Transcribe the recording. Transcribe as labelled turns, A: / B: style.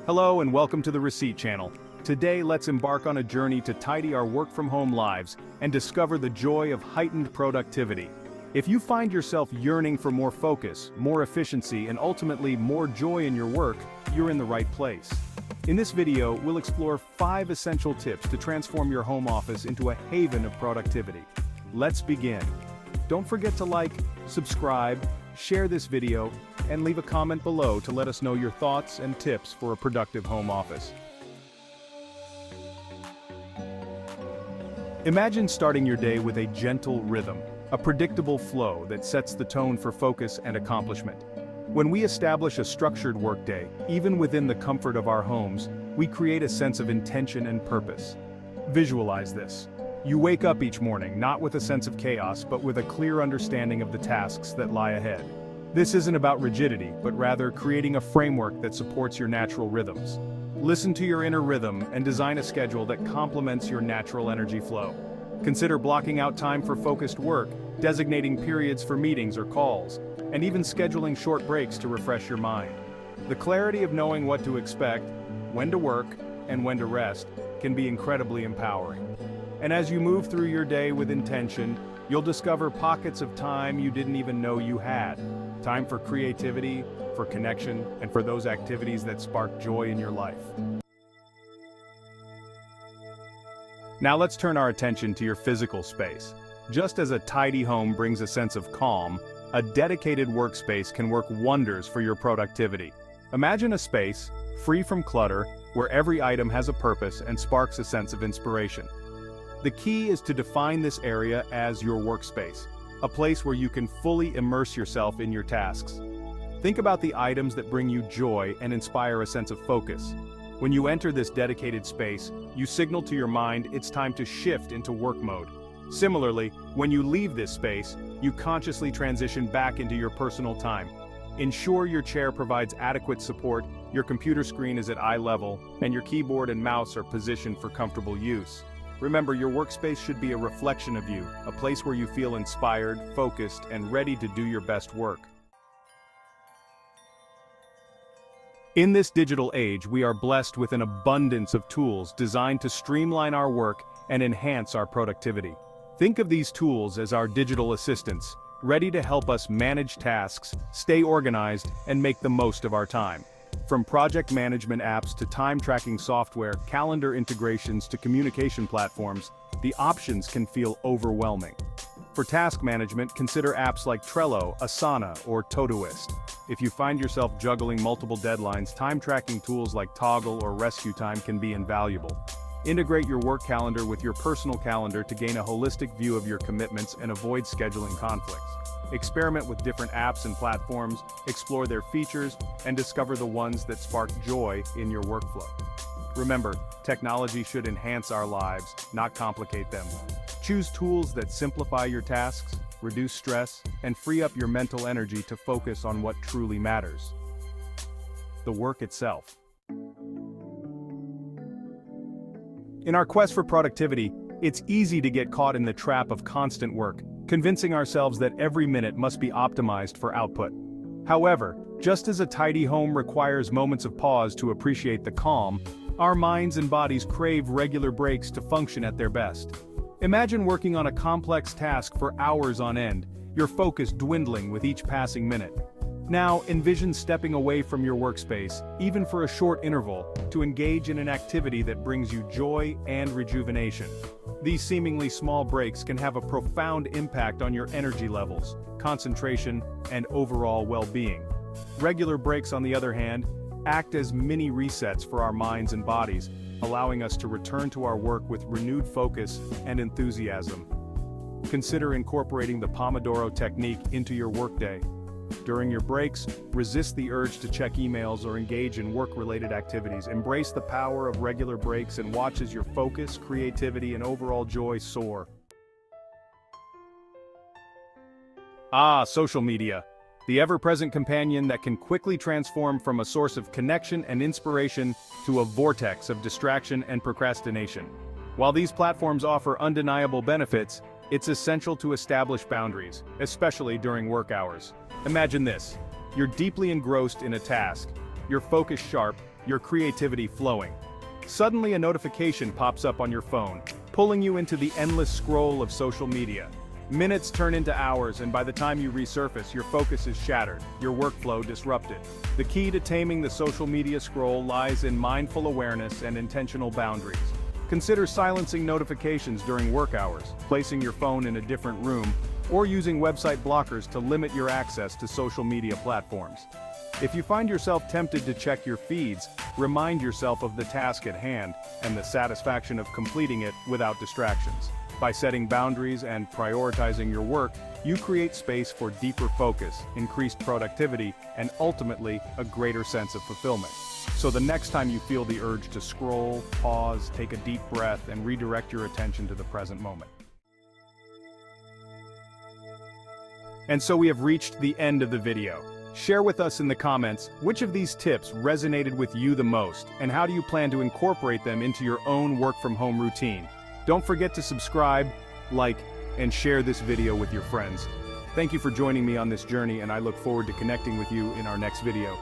A: Hello and welcome to the Receipt Channel. Today let's embark on a journey to tidy our work-from-home lives and discover the joy of heightened productivity. If you find yourself yearning for more focus, more efficiency, and ultimately more joy in your work, you're in the right place. In this video, we'll explore 5 essential tips to transform your home office into a haven of productivity. Let's begin. Don't forget to like, subscribe, share this video, and leave a comment below to let us know your thoughts and tips for a productive home office. Imagine starting your day with a gentle rhythm, a predictable flow that sets the tone for focus and accomplishment. When we establish a structured workday, even within the comfort of our homes, we create a sense of intention and purpose. Visualize this. You wake up each morning not with a sense of chaos, but with a clear understanding of the tasks that lie ahead. This isn't about rigidity, but rather creating a framework that supports your natural rhythms. Listen to your inner rhythm and design a schedule that complements your natural energy flow. Consider blocking out time for focused work, designating periods for meetings or calls, and even scheduling short breaks to refresh your mind. The clarity of knowing what to expect, when to work, and when to rest can be incredibly empowering. And as you move through your day with intention, you'll discover pockets of time you didn't even know you had. Time for creativity, for connection, and for those activities that spark joy in your life. Now let's turn our attention to your physical space. Just as a tidy home brings a sense of calm, a dedicated workspace can work wonders for your productivity. Imagine a space, free from clutter, where every item has a purpose and sparks a sense of inspiration. The key is to define this area as your workspace, a place where you can fully immerse yourself in your tasks. Think about the items that bring you joy and inspire a sense of focus. When you enter this dedicated space, you signal to your mind it's time to shift into work mode. Similarly, when you leave this space, you consciously transition back into your personal time. Ensure your chair provides adequate support, your computer screen is at eye level, and your keyboard and mouse are positioned for comfortable use. Remember, your workspace should be a reflection of you, a place where you feel inspired, focused, and ready to do your best work. In this digital age, we are blessed with an abundance of tools designed to streamline our work and enhance our productivity. Think of these tools as our digital assistants, ready to help us manage tasks, stay organized, and make the most of our time. From project management apps to time-tracking software, calendar integrations to communication platforms, the options can feel overwhelming. For task management, consider apps like Trello, Asana, or Todoist. If you find yourself juggling multiple deadlines, time-tracking tools like Toggle or Rescue Time can be invaluable. Integrate your work calendar with your personal calendar to gain a holistic view of your commitments and avoid scheduling conflicts. Experiment with different apps and platforms, explore their features, and discover the ones that spark joy in your workflow. Remember, technology should enhance our lives, not complicate them. Choose tools that simplify your tasks, reduce stress, and free up your mental energy to focus on what truly matters: the work itself. In our quest for productivity, it's easy to get caught in the trap of constant work, convincing ourselves that every minute must be optimized for output. However, just as a tidy home requires moments of pause to appreciate the calm, our minds and bodies crave regular breaks to function at their best. Imagine working on a complex task for hours on end, your focus dwindling with each passing minute. Now, envision stepping away from your workspace, even for a short interval, to engage in an activity that brings you joy and rejuvenation. These seemingly small breaks can have a profound impact on your energy levels, concentration, and overall well-being. Regular breaks, on the other hand, act as mini resets for our minds and bodies, allowing us to return to our work with renewed focus and enthusiasm. Consider incorporating the Pomodoro Technique into your workday. During your breaks, resist the urge to check emails or engage in work-related activities. Embrace the power of regular breaks and watch as your focus, creativity, and overall joy soar. Social media. The ever-present companion that can quickly transform from a source of connection and inspiration to a vortex of distraction and procrastination. While these platforms offer undeniable benefits, it's essential to establish boundaries, especially during work hours. Imagine this: you're deeply engrossed in a task, your focus sharp, your creativity flowing. Suddenly a notification pops up on your phone, pulling you into the endless scroll of social media. Minutes turn into hours, and by the time you resurface, your focus is shattered, your workflow disrupted. The key to taming the social media scroll lies in mindful awareness and intentional boundaries. Consider silencing notifications during work hours, placing your phone in a different room, or using website blockers to limit your access to social media platforms. If you find yourself tempted to check your feeds, remind yourself of the task at hand and the satisfaction of completing it without distractions. By setting boundaries and prioritizing your work, you create space for deeper focus, increased productivity, and ultimately, a greater sense of fulfillment. So the next time you feel the urge to scroll, pause, take a deep breath, and redirect your attention to the present moment. And so we have reached the end of the video. Share with us in the comments which of these tips resonated with you the most, and how do you plan to incorporate them into your own work-from-home routine. Don't forget to subscribe, like, and share this video with your friends. Thank you for joining me on this journey, and I look forward to connecting with you in our next video.